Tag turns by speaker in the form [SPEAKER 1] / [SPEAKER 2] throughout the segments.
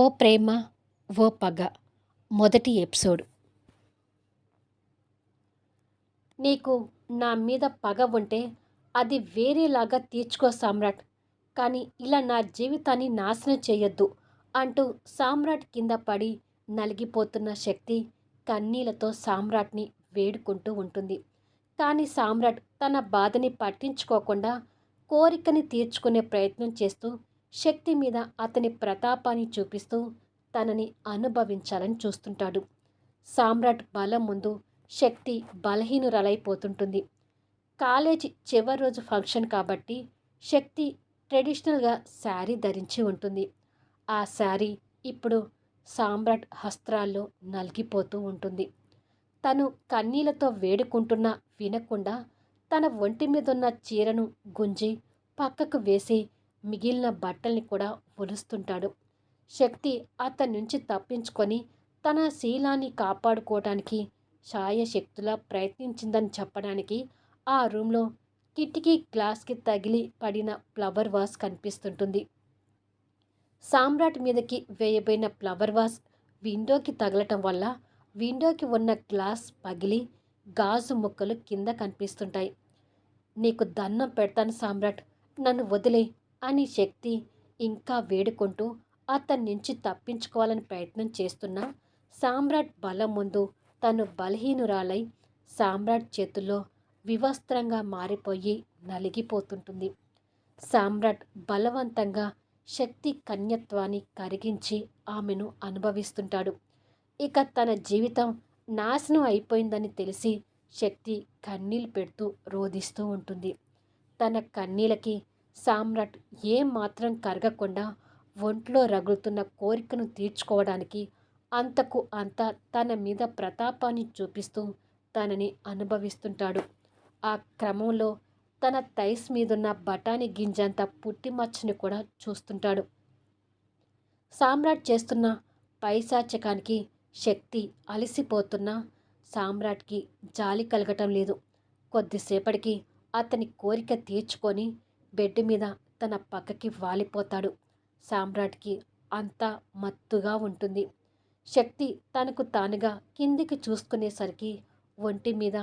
[SPEAKER 1] ఓ ప్రేమ ఓ పగ మొదటి ఎపిసోడ్. నీకు నా మీద పగ ఉంటే అది వేరేలాగా తీర్చుకో సామ్రాట్, కానీ ఇలా నా జీవితాన్ని నాశనం చేయొద్దు అంటూ సామ్రాట్ కింద పడి నలిగిపోతున్న శక్తి కన్నీళ్లతో సామ్రాట్ని వేడుకుంటూ ఉంటుంది. కానీ సామ్రాట్ తన బాధని పట్టించుకోకుండా కోరికని తీర్చుకునే ప్రయత్నం చేస్తూ శక్తి మీద అతని ప్రతాపాన్ని చూపిస్తూ తనని అనుభవించాలని చూస్తుంటాడు. సామ్రాట్ బలం ముందు శక్తి బలహీనురాలైపోతుంటుంది. కాలేజీ చివరి రోజు ఫంక్షన్ కాబట్టి శక్తి ట్రెడిషనల్గా శారీ ధరించి ఉంటుంది. ఆ శారీ ఇప్పుడు సామ్రాట్ హస్త్రాల్లో నలిగిపోతూ ఉంటుంది. తను కన్నీళ్లతో వేడుకుంటున్నా వినకుండా తన ఒంటి మీదున్న చీరను గుంజి పక్కకు వేసి మిగిలిన బట్టల్ని కూడా ఒలుస్తుంటాడు. శక్తి అతని నుంచి తప్పించుకొని తన శీలాన్ని కాపాడుకోవడానికి శాయశక్తులా ప్రయత్నించిందని చెప్పడానికి ఆ రూమ్లో కిటికీ గ్లాస్కి తగిలి పడిన ఫ్లవర్ వాస్ కనిపిస్తుంటుంది. సామ్రాట్ మీదకి వేయబోయిన ఫ్లవర్ వాస్ విండోకి తగలటం వల్ల విండోకి ఉన్న గ్లాస్ పగిలి గాజు ముక్కలు కింద కనిపిస్తుంటాయి. నీకు దండం పెడతాను సామ్రాట్, నన్ను వదిలే అని శక్తి ఇంకా వేడుకుంటూ అతని నుంచి తప్పించుకోవాలని ప్రయత్నం చేస్తున్నా సామ్రాట్ బలం ముందు తను బలహీనురాలై సామ్రాట్ చేతుల్లో వివస్త్రంగా మారిపోయి నలిగిపోతుంటుంది. సామ్రాట్ బలవంతంగా శక్తి కన్యత్వాన్ని కరిగించి ఆమెను అనుభవిస్తుంటాడు. ఇక తన జీవితం నాశనం అయిపోయిందని తెలిసి శక్తి కన్నీళ్ళు పెడుతూ రోదిస్తూ ఉంటుంది. తన కన్నీళ్ళకి సామ్రాట్ ఏమాత్రం కరగకుండా ఒంట్లో రగులుతున్న కోరికను తీర్చుకోవడానికి అంతకు అంత తన మీద ప్రతాపాన్ని చూపిస్తూ తనని అనుభవిస్తుంటాడు. ఆ క్రమంలో తన థైస్ మీదున్న బఠానీ గింజంత పుట్టిమచ్చని కూడా చూస్తుంటాడు. సామ్రాట్ చేస్తున్న పైశాచకానికి శక్తి అలసిపోతున్న సామ్రాట్కి జాలి కలగటం లేదు. కొద్దిసేపటికి అతని కోరిక తీర్చుకొని బెడ్ మీద తన పక్కకి వాలిపోతాడు. సామ్రాట్కి అంతా మత్తుగా ఉంటుంది. శక్తి తనకు తానుగా కిందికి చూసుకునేసరికి ఒంటి మీద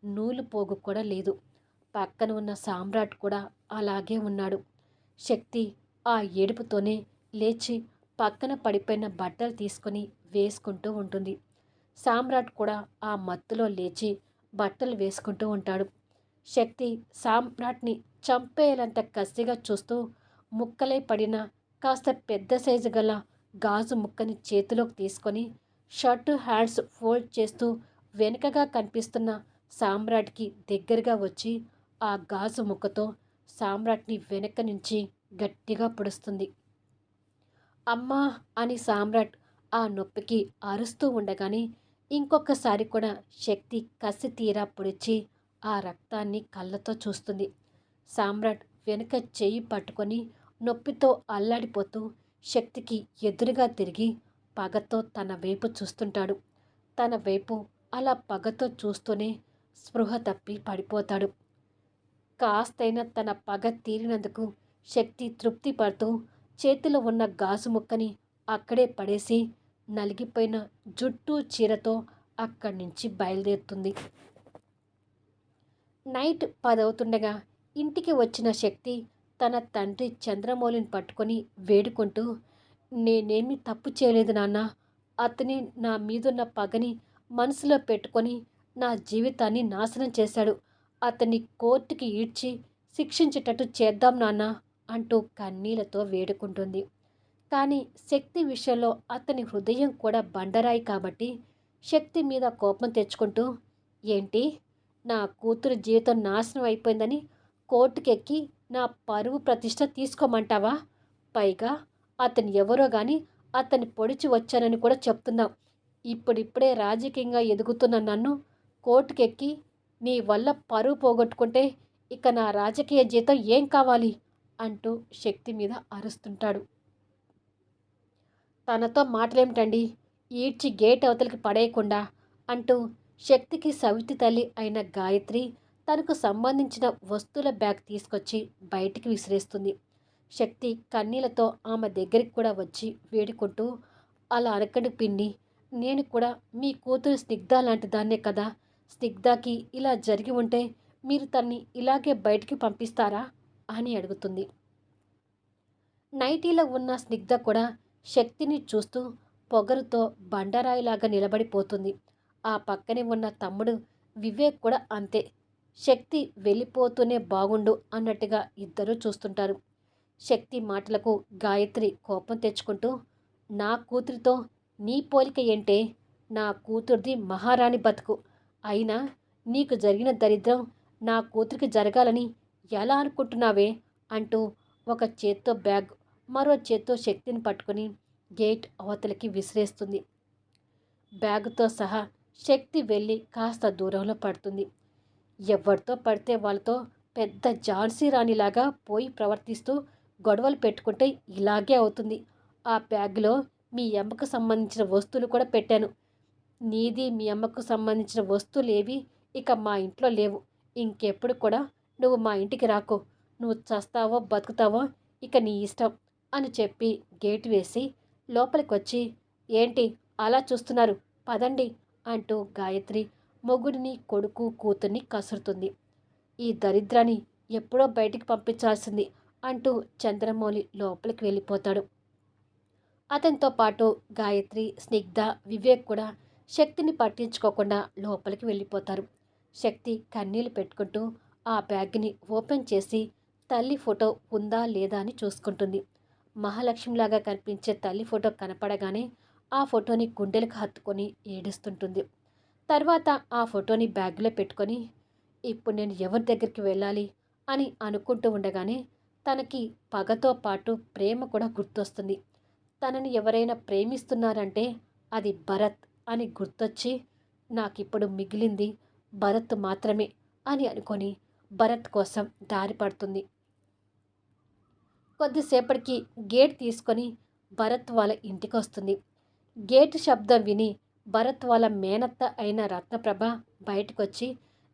[SPEAKER 1] నూలు పోగు కూడా లేదు. పక్కన ఉన్న సామ్రాట్ కూడా అలాగే ఉన్నాడు. శక్తి ఆ ఏడుపుతోనే లేచి పక్కన పడిపోయిన బట్టలు తీసుకొని వేసుకుంటూ ఉంటుంది. సామ్రాట్ కూడా ఆ మత్తులో లేచి బట్టలు వేసుకుంటూ ఉంటాడు. శక్తి సామ్రాట్ని చంపేయాలంత కసిగా చూస్తూ ముక్కలై పడిన కాస్త పెద్ద సైజు గల గాజు ముక్కని చేతిలోకి తీసుకొని షర్టు హ్యాండ్స్ ఫోల్డ్ చేస్తూ వెనుకగా కనిపిస్తున్న సామ్రాట్కి దగ్గరగా వచ్చి ఆ గాజు ముక్కతో సామ్రాట్ని వెనక నుంచి గట్టిగా పొడుస్తుంది. అమ్మా అని సామ్రాట్ ఆ నొప్పికి అరుస్తూ ఉండగానే ఇంకొకసారి కూడా శక్తి కసి తీరా పొడిచి ఆ రక్తాన్ని కళ్ళతో చూస్తుంది. సామ్రాట్ వెనుక చెయ్యి పట్టుకొని నొప్పితో అల్లాడిపోతూ శక్తికి ఎదురుగా తిరిగి పగతో తన వైపు చూస్తుంటాడు. తన వైపు అలా పగతో చూస్తూనే స్పృహ తప్పి పడిపోతాడు. కాస్తైనా తన పగ తీరినందుకు శక్తి తృప్తి పడుతూ చేతిలో ఉన్న గాజు ముక్కని అక్కడే పడేసి నలిగిపోయిన జుట్టు చీరతో అక్కడి నుంచి బయలుదేరుతుంది. నైట్ 10 అవుతుండగా ఇంటికి వచ్చిన శక్తి తన తండ్రి చంద్రమౌళిని పట్టుకొని వేడుకుంటూ, నేనేమి తప్పు చేయలేదు నాన్న, అతని నా మీదున్న పగని మనసులో పెట్టుకొని నా జీవితాన్ని నాశనం చేశాడు, అతన్ని కోర్టుకి ఈడ్చి శిక్షించేటట్టు చేద్దాం నాన్న అంటూ కన్నీళ్లతో వేడుకుంటుంది. కానీ శక్తి విషయంలో అతని హృదయం కూడా బండరాయి కాబట్టి శక్తి మీద కోపం తెచ్చుకుంటూ, ఏంటి నా కూతురు జీవితం నాశనం అయిపోయిందని కోర్టుకెక్కి నా పరువు ప్రతిష్ట తీసుకోమంటావా? పైగా అతను ఎవరో కానీ అతన్ని పొడిచి వచ్చానని కూడా చెప్తున్నావు. ఇప్పుడిప్పుడే రాజకీయంగా ఎదుగుతున్న నన్ను కోర్టుకెక్కి నీ వల్ల పరువు పోగొట్టుకుంటే ఇక నా రాజకీయ జీతం ఏం కావాలి అంటూ శక్తి మీద అరుస్తుంటాడు. తనతో మాటలేమిటండి, ఈడ్చి గేట్ అవతలికి పడేయకుండా అంటూ శక్తికి సవితి తల్లి అయిన గాయత్రి తనకు సంబంధించిన వస్తువుల బ్యాగ్ తీసుకొచ్చి బయటికి విసిరేస్తుంది. శక్తి కన్నీళ్లతో ఆమె దగ్గరికి కూడా వచ్చి వేడుకుంటూ, అలా అనకండి పిన్ని. నేను కూడా మీ కూతురు స్నిగ్ధ లాంటి దాన్నే కదా. స్నిగ్ధకి ఇలా జరిగి ఉంటే మీరు తన్ని ఇలాగే బయటికి పంపిస్తారా అని అడుగుతుంది. నైటీలో ఉన్న స్నిగ్ధ కూడా శక్తిని చూస్తూ పొగరుతో బండరాయిలాగా నిలబడిపోతుంది. ఆ పక్కనే ఉన్న తమ్ముడు వివేక్ కూడా అంతే. శక్తి వెళ్ళిపోతూనే బాగుండు అన్నట్టుగా ఇద్దరూ చూస్తుంటారు. శక్తి మాటలకు గాయత్రి కోపం తెచ్చుకుంటూ, నా కూతురితో నీ పోలిక ఏంటే? నా కూతురిది మహారాణి బతుకు. అయినా నీకు జరిగిన దరిద్రం నా కూతురికి జరగాలని ఎలా అనుకుంటున్నావే? అంటూ ఒక చేత్తో బ్యాగ్, మరో చేత్తో శక్తిని పట్టుకుని గేట్ అవతలికి విసిరేస్తుంది. బ్యాగుతో సహా శక్తి వెళ్ళి కాస్త దూరంలో పడుతుంది. ఎవరితో పడితే వాళ్ళతో పెద్ద ఝాన్సీ రాణిలాగా పోయి ప్రవర్తిస్తూ గొడవలు పెట్టుకుంటే ఇలాగే అవుతుంది. ఆ బ్యాగ్లో మీ అమ్మకు సంబంధించిన వస్తువులు కూడా పెట్టాను. నీది మీ అమ్మకు సంబంధించిన వస్తువులు ఏవి ఇక మా ఇంట్లో లేవు. ఇంకెప్పుడు కూడా నువ్వు మా ఇంటికి రాకు. నువ్వు చస్తావో బతుకుతావో ఇక నీ ఇష్టం అని చెప్పి గేటు వేసి లోపలికి వచ్చి, ఏంటి అలా చూస్తున్నారు, పదండి అంటూ గాయత్రి మొగుడిని, కొడుకు, కూతుర్ని కసురుతుంది. ఈ దరిద్రాన్ని ఎప్పుడో బయటికి పంపించాల్సింది అంటూ చంద్రమౌళి లోపలికి వెళ్ళిపోతాడు. అతనితో పాటు గాయత్రి, స్నిగ్ధ, వివేక్ కూడా శక్తిని పట్టించుకోకుండా లోపలికి వెళ్ళిపోతారు. శక్తి కన్నీళ్లు పెట్టుకుంటూ ఆ బ్యాగ్ని ఓపెన్ చేసి తల్లి ఫోటో ఉందా లేదా అని చూసుకుంటుంది. మహాలక్ష్మిలాగా కనిపించే తల్లి ఫోటో కనపడగానే ఆ ఫోటోని గుండెలకు హత్తుకొని ఏడుస్తుంటుంది. తర్వాత ఆ ఫోటోని బ్యాగ్లో పెట్టుకొని, ఇప్పుడు నేను ఎవరి దగ్గరికి వెళ్ళాలి అని అనుకుంటూ ఉండగానే తనకి పగతో పాటు ప్రేమ కూడా గుర్తొస్తుంది. తనని ఎవరైనా ప్రేమిస్తున్నారంటే అది భరత్ అని గుర్తొచ్చి, నాకిప్పుడు మిగిలింది భరత్ మాత్రమే అని అనుకొని భరత్ కోసం దారి పడుతుంది. కొద్దిసేపటికి గేట్ తీసుకొని భరత్ వాళ్ళ ఇంటికి వస్తుంది. గేటు శబ్దం విని భరత్ వాళ్ళ మేనత్త అయిన రత్నప్రభ బయటకొచ్చి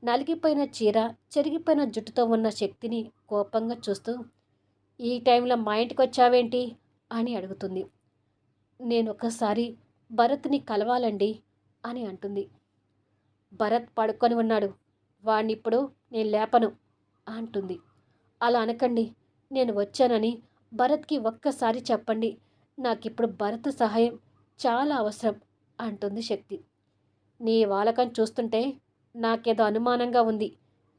[SPEAKER 1] నలిగిపోయిన చీర, చెరిగిపోయిన జుట్టుతో ఉన్న శక్తిని కోపంగా చూస్తూ, ఈ టైంలో మా ఇంటికి వచ్చావేంటి అని అడుగుతుంది. నేను ఒకసారి భరత్ని కలవాలండి అని అంటుంది. భరత్ పడుకొని ఉన్నాడు, వాణ్ణిప్పుడు నేను లేపను అంటుంది. అలా అనకండి, నేను వచ్చానని భరత్కి ఒక్కసారి చెప్పండి. నాకిప్పుడు భరత్ సహాయం చాలా అవసరం అంటుంది శక్తి. నీ వాలకం చూస్తుంటే నాకేదో అనుమానంగా ఉంది.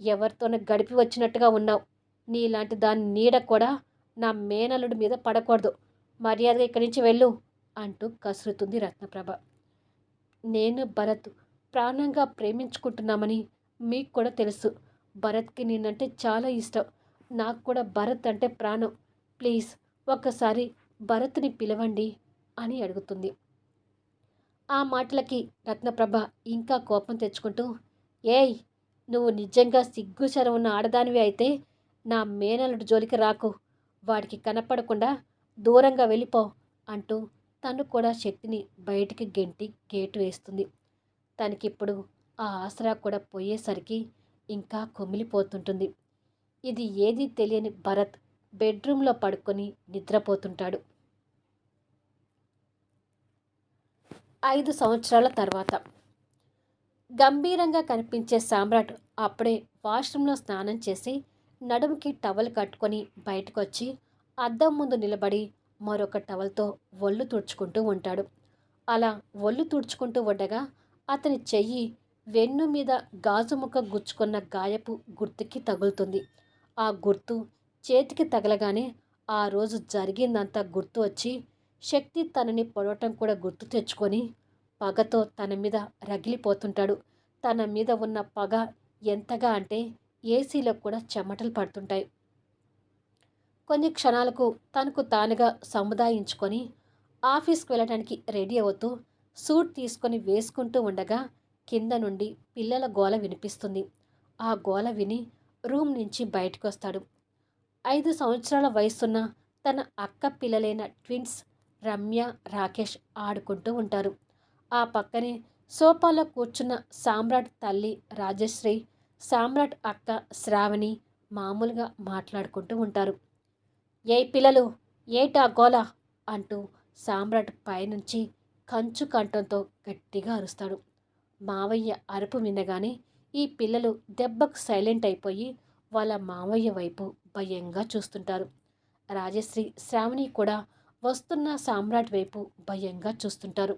[SPEAKER 1] ఎవరితోనో గడిపి వచ్చినట్టుగా ఉన్నావు. నీలాంటి దాని నీడ కూడా నా మేనల్లుడి మీద పడకూడదు. మర్యాదగా ఇక్కడి నుంచి వెళ్ళు అంటూ కసురుతుంది రత్నప్రభ. నేను భరత్ ప్రాణంగా ప్రేమించుకుంటున్నామని మీకు కూడా తెలుసు. భరత్కి నేనంటే చాలా ఇష్టం. నాకు కూడా భరత్ అంటే ప్రాణం. ప్లీజ్ ఒక్కసారి భరత్ని పిలవండి అని అడుగుతుంది. ఆ మాటలకి రత్నప్రభ ఇంకా కోపం తెచ్చుకుంటూ, ఏయ్, నువ్వు నిజంగా సిగ్గుశరం ఉన్న ఆడదానివి అయితే నా మేనల్లుడి జోలికి రాకు. వాడికి కనపడకుండా దూరంగా వెళ్ళిపో అంటూ తను కూడా శక్తిని బయటికి గెంటి గేటు వేస్తుంది. తనకిప్పుడు ఆ ఆసరా కూడా పోయేసరికి ఇంకా కుమిలిపోతుంటుంది. ఇది ఏదీ తెలియని భరత్ బెడ్రూమ్లో పడుకొని నిద్రపోతుంటాడు. 5 సంవత్సరాల తర్వాత గంభీరంగా కనిపించే సామ్రాట్ అప్పుడే వాష్రూమ్లో స్నానం చేసి నడుముకి టవల్ కట్టుకొని బయటకొచ్చి అద్దం ముందు నిలబడి మరొక టవల్తో ఒళ్ళు తుడుచుకుంటూ ఉంటాడు. అలా ఒళ్ళు తుడుచుకుంటూ ఉండగా అతని చెయ్యి వెన్ను మీద గాజు ముక్క గుచ్చుకున్న గాయపు గుర్తుకి తగులుతుంది. ఆ గుర్తు చేతికి తగలగానే ఆ రోజు జరిగిందంతా గుర్తు వచ్చి శక్తి తనని పొడవటం కూడా గుర్తు తెచ్చుకొని పగతో తన మీద రగిలిపోతుంటాడు. తన మీద ఉన్న పగ ఎంతగా అంటే ఏసీలో కూడా చెమటలు పడుతుంటాయి. కొన్ని క్షణాలకు తనకు తానుగా సముదాయించుకొని ఆఫీస్కి వెళ్ళడానికి రెడీ అవుతూ సూట్ తీసుకొని వేసుకుంటూ ఉండగా కింద నుండి పిల్లల గోల వినిపిస్తుంది. ఆ గోల విని రూమ్ నుంచి బయటకు వస్తాడు. 5 సంవత్సరాల వయసున్న తన అక్క పిల్లలైన ట్విన్స్ రమ్య, రాకేష్ ఆడుకుంటూ ఉంటారు. ఆ పక్కనే సోఫాలో కూర్చున్న సామ్రాట్ తల్లి రాజశ్రీ, సామ్రాట్ అక్క శ్రావణి మామూలుగా మాట్లాడుకుంటూ ఉంటారు. ఏయ్ పిల్లలు, ఏటా గోల అంటూ సామ్రాట్ పైనుంచి కంచు కంఠంతో గట్టిగా అరుస్తాడు. మావయ్య అరుపు వినగానే ఈ పిల్లలు దెబ్బకు సైలెంట్ అయిపోయి వాళ్ళ మావయ్య వైపు భయంగా చూస్తుంటారు. రాజశ్రీ, శ్రావణి కూడా వస్తున్న సామ్రాట్ వైపు భయంగా చూస్తుంటారు.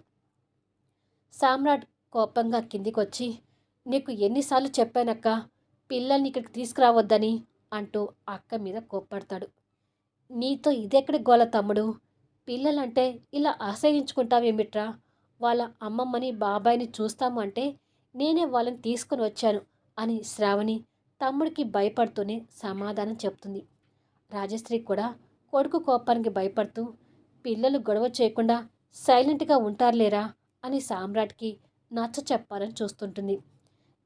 [SPEAKER 1] సామ్రాట్ కోపంగా కిందికొచ్చి, నీకు ఎన్నిసార్లు చెప్పానక్క పిల్లల్ని ఇక్కడికి తీసుకురావద్దని అంటూ అక్క మీద కోప్పడతాడు. నీతో ఇదెక్కడి గోల తమ్ముడు? పిల్లలంటే ఇలా ఆశ్రయించుకుంటావేమిట్రా? వాళ్ళ అమ్మమ్మని బాబాయిని చూస్తాము అంటే నేనే వాళ్ళని తీసుకుని వచ్చాను అని శ్రావణి తమ్ముడికి భయపడుతూనే సమాధానం చెప్తుంది. రాజశ్రీ కూడా కొడుకు కోపానికి భయపడుతూ, పిల్లలు గొడవ చేయకుండా సైలెంట్గా ఉంటారులేరా అని సామ్రాట్కి నచ్చ చెప్పాలని చూస్తుంటుంది.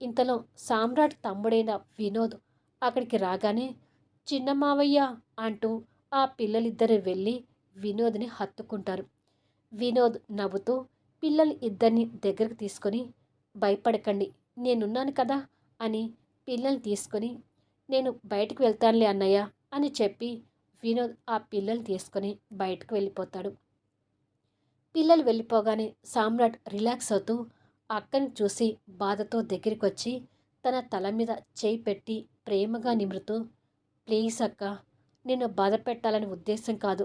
[SPEAKER 1] ఇంతలో సామ్రాట్ తమ్ముడైన వినోద్ అక్కడికి రాగానే, చిన్న మావయ్య అంటూ ఆ పిల్లలిద్దరూ వెళ్ళి వినోద్ని హత్తుకుంటారు. వినోద్ నవ్వుతూ పిల్లలు ఇద్దరిని దగ్గరికి తీసుకొని, భయపడకండి నేనున్నాను కదా అని పిల్లల్ని తీసుకొని, నేను బయటకు వెళ్తానులే అన్నయ్య అని చెప్పి వినోద్ ఆ పిల్లల్ని తీసుకొని బయటకు వెళ్ళిపోతాడు. పిల్లలు వెళ్ళిపోగానే సామ్రాట్ రిలాక్స్ అవుతూ అక్కని చూసి బాధతో దగ్గరికి వచ్చి తన తల మీద చేయి పెట్టి ప్రేమగా నిమురుతూ, ప్లీజ్ అక్క, నేను బాధ పెట్టాలని ఉద్దేశం కాదు.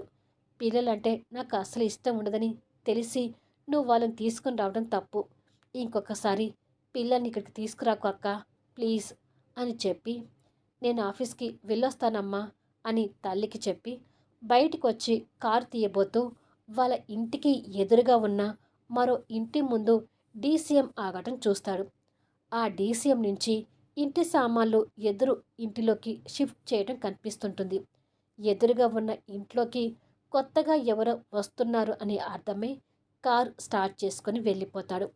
[SPEAKER 1] పిల్లలంటే నాకు అసలు ఇష్టం ఉండదని తెలిసి నువ్వు వాళ్ళని తీసుకుని రావడం తప్పు. ఇంకొకసారి పిల్లల్ని ఇక్కడికి తీసుకురాకు అక్క, ప్లీజ్ అని చెప్పి, నేను ఆఫీస్కి వెళ్ళొస్తానమ్మా అని తల్లికి చెప్పి బయటికి వచ్చి కారు తీయబోతూ వాళ్ళ ఇంటికి ఎదురుగా ఉన్న మరో ఇంటి ముందు డీసీఎం ఆగటం చూస్తాడు. ఆ డీసీఎం నుంచి ఇంటి సామాన్లు ఎదురు ఇంటిలోకి షిఫ్ట్ చేయడం కనిపిస్తుంటుంది. ఎదురుగా ఉన్న ఇంట్లోకి కొత్తగా ఎవరో వస్తున్నారు అని అర్థమై కార్ స్టార్ట్ చేసుకొని వెళ్ళిపోతాడు.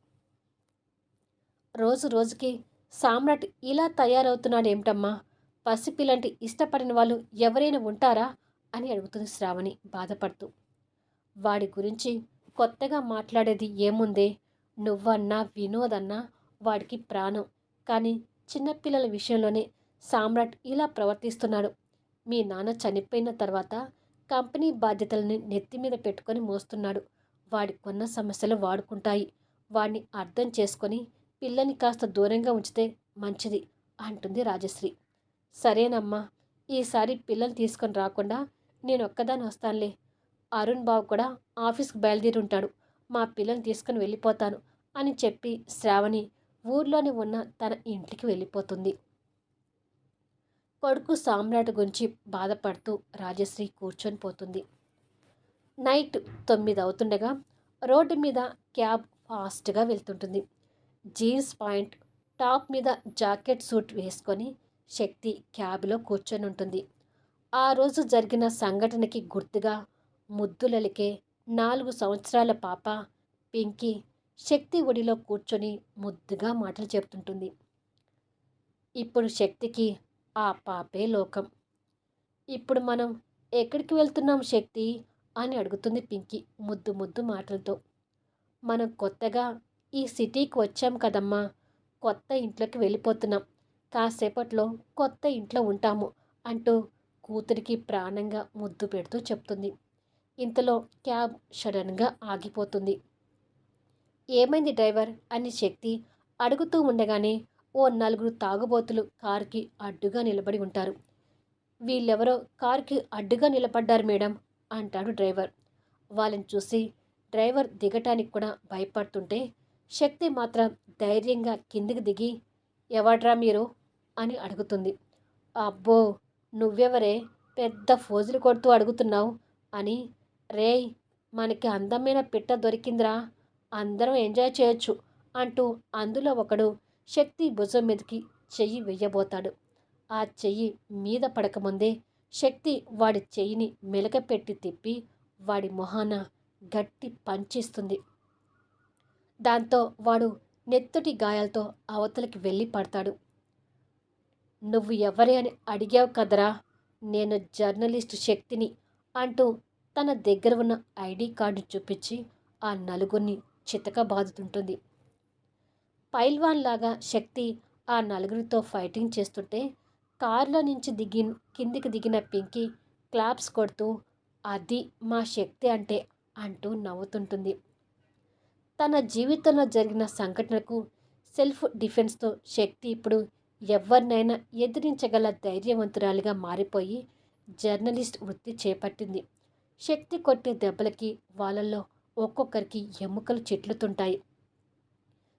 [SPEAKER 1] రోజు రోజుకి సామ్రాట్ ఇలా తయారవుతున్నాడేమిటమ్మా? పసిపిల్లంటి ఇష్టపడిన వాళ్ళు ఎవరైనా ఉంటారా అని అడుగుతుంది శ్రావణి బాధపడుతూ. వాడి గురించి కొత్తగా మాట్లాడేది ఏముందే? నువ్వన్నా వినోదన్నా వాడికి ప్రాణం. కానీ చిన్నపిల్లల విషయంలోనే సామ్రాట్ ఇలా ప్రవర్తిస్తున్నాడు. మీ నాన్న చనిపోయిన తర్వాత కంపెనీ బాధ్యతలని నెత్తి మీద పెట్టుకొని మోస్తున్నాడు. వాడికున్న సమస్యలు వాడుకుంటాయి. వాడిని అర్థం చేసుకొని పిల్లని కాస్త దూరంగా ఉంచితే మంచిది అంటుంది రాజశ్రీ. సరేనమ్మా, ఈసారి పిల్లల్ని తీసుకొని రాకుండా నేను ఒక్కదాన్ని వస్తానులే. అరుణ్ బాబు కూడా ఆఫీస్కి బయలుదేరి ఉంటాడు. మా పిల్లల్ని తీసుకొని వెళ్ళిపోతాను అని చెప్పి శ్రావణి ఊర్లోనే ఉన్న తన ఇంటికి వెళ్ళిపోతుంది. కొడుకు సామ్రాట్ గురించి బాధపడుతూ రాజశ్రీ కూర్చొని పోతుంది. నైట్ 9 అవుతుండగా రోడ్డు మీద క్యాబ్ ఫాస్ట్గా వెళ్తుంటుంది. జీన్స్ పాయింట్, టాప్ మీద జాకెట్ సూట్ వేసుకొని శక్తి క్యాబ్లో కూర్చొని ఉంటుంది. ఆ రోజు జరిగిన సంఘటనకి గుర్తుగా ముద్దులలికే 4 సంవత్సరాల పాప పింకీ శక్తి ఒడిలో కూర్చొని ముద్దుగా మాటలు చెప్తుంటుంది. ఇప్పుడు శక్తికి ఆ పాపే లోకం. ఇప్పుడు మనం ఎక్కడికి వెళ్తున్నాం శక్తి అని అడుగుతుంది పింకీ ముద్దు ముద్దు మాటలతో. మనం కొత్తగా ఈ సిటీకి వచ్చాం కదమ్మా, కొత్త ఇంట్లోకి వెళ్ళిపోతున్నాం. కాసేపట్లో కొత్త ఇంట్లో ఉంటాము అంటూ కూతురికి ప్రాణంగా ముద్దు పెడుతూ చెప్తుంది. ఇంతలో క్యాబ్ సడన్గా ఆగిపోతుంది. ఏమైంది డ్రైవర్ అని శక్తి అడుగుతూ ఉండగానే ఓ 4 తాగుబోతులు కారుకి అడ్డుగా నిలబడి ఉంటారు. వీళ్ళెవరో కారుకి అడ్డుగా నిలబడ్డారు మేడం అంటాడు డ్రైవర్. వాళ్ళని చూసి డ్రైవర్ దిగటానికి కూడా భయపడుతుంటే శక్తి మాత్రం ధైర్యంగా కిందికి దిగి, ఎవడ్రా మీరు అని అడుగుతుంది. అబ్బో, నువ్వెవరే పెద్ద ఫోజులు కొడుతూ అడుగుతున్నావు అని. రేయ్, మనకి అందమైన పిట్ట దొరికిందిరా, అందరం ఎంజాయ్ చేయొచ్చు అంటూ అందులో ఒకడు శక్తి భుజం మీదకి చెయ్యి వెయ్యబోతాడు. ఆ చెయ్యి మీద పడకముందే శక్తి వాడి చెయ్యిని మెలకపెట్టి తిప్పి వాడి మొహాన గట్టి పంచిస్తుంది. దాంతో వాడు నెత్తుటి గాయాలతో అవతలికి వెళ్ళి పడతాడు. నువ్వు ఎవరే అని అడిగావు కదరా, నేను జర్నలిస్టు శక్తిని అంటూ తన దగ్గర ఉన్న ఐడి కార్డు చూపించి ఆ నలుగురిని చితకబాదుతుంటుంది. పైల్వాన్ లాగా శక్తి ఆ నలుగురితో ఫైటింగ్ చేస్తుంటే కారులో నుంచి కిందికి దిగిన పింకీ క్లాప్స్ కొడుతూ అది మా శక్తి అంటే అంటూ నవ్వుతుంటుంది. తన జీవితంలో జరిగిన సంఘటనకు సెల్ఫ్ డిఫెన్స్తో శక్తి ఇప్పుడు ఎవరినైనా ఎదిరించగల ధైర్యవంతురాలిగా మారిపోయి జర్నలిస్ట్ వృత్తి చేపట్టింది. శక్తి కొట్టే దెబ్బలకి వాళ్ళల్లో ఒక్కొక్కరికి ఎముకలు చిట్లుతుంటాయి.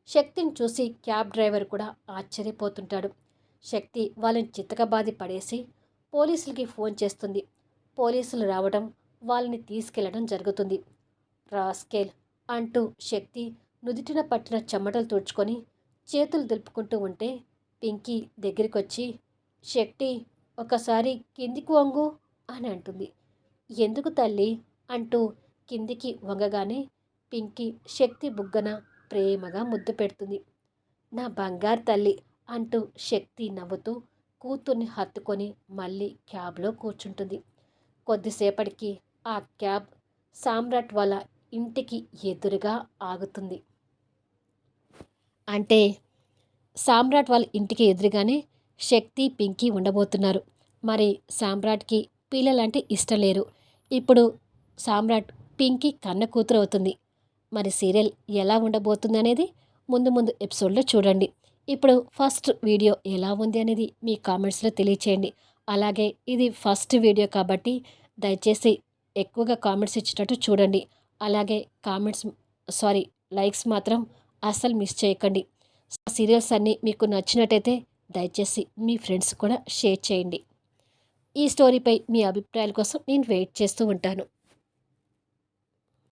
[SPEAKER 1] శక్తిని చూసి క్యాబ్ డ్రైవర్ కూడా ఆశ్చర్యపోతుంటాడు. శక్తి వాళ్ళని చితకబాది పడేసి పోలీసులకి ఫోన్ చేస్తుంది. పోలీసులు రావడం, వాళ్ళని తీసుకెళ్లడం జరుగుతుంది. రాస్కేల్ అంటూ శక్తి నుదిటిన పట్టిన చెమటలు తుడుచుకొని చేతులు దులుపుకుంటూ ఉంటే పింకీ దగ్గరికొచ్చి, శక్తి ఒకసారి కిందికి వంగు అని అంటుంది. ఎందుకు తల్లి అంటూ కిందికి వంగగానే పింకీ శక్తి బుగ్గన ప్రేమగా ముద్దు పెడుతుంది. నా బంగారు తల్లి అంటూ శక్తి నవ్వుతూ కూతుర్ని హత్తుకొని మళ్ళీ క్యాబ్లో కూర్చుంటుంది. కొద్దిసేపటికి ఆ క్యాబ్ సామ్రాట్ వాళ్ళ ఇంటికి ఎదురుగా ఆగుతుంది. అంటే సామ్రాట్ వాళ్ళ ఇంటికి ఎదురుగానే శక్తి పింకీ ఉండబోతున్నారు. మరి సామ్రాట్కి పిల్లలంటే ఇష్టం లేరు. ఇప్పుడు సామ్రాట్ పింకీ కన్న కూతురు అవుతుంది. మరి సీరియల్ ఎలా ఉండబోతుంది అనేది ముందు ముందు ఎపిసోడ్లో చూడండి. ఇప్పుడు ఫస్ట్ వీడియో ఎలా ఉంది అనేది మీ కామెంట్స్లో తెలియచేయండి. అలాగే ఇది ఫస్ట్ వీడియో కాబట్టి దయచేసి ఎక్కువగా కామెంట్స్ ఇచ్చేటట్టు చూడండి. అలాగే లైక్స్ మాత్రం అస్సలు మిస్ చేయకండి. సీరియల్స్ అన్నీ మీకు నచ్చినట్టయితే దయచేసి మీ ఫ్రెండ్స్ కూడా షేర్ చేయండి. ఈ స్టోరీపై మీ అభిప్రాయాల కోసం నేను వెయిట్ చేస్తూ ఉంటాను.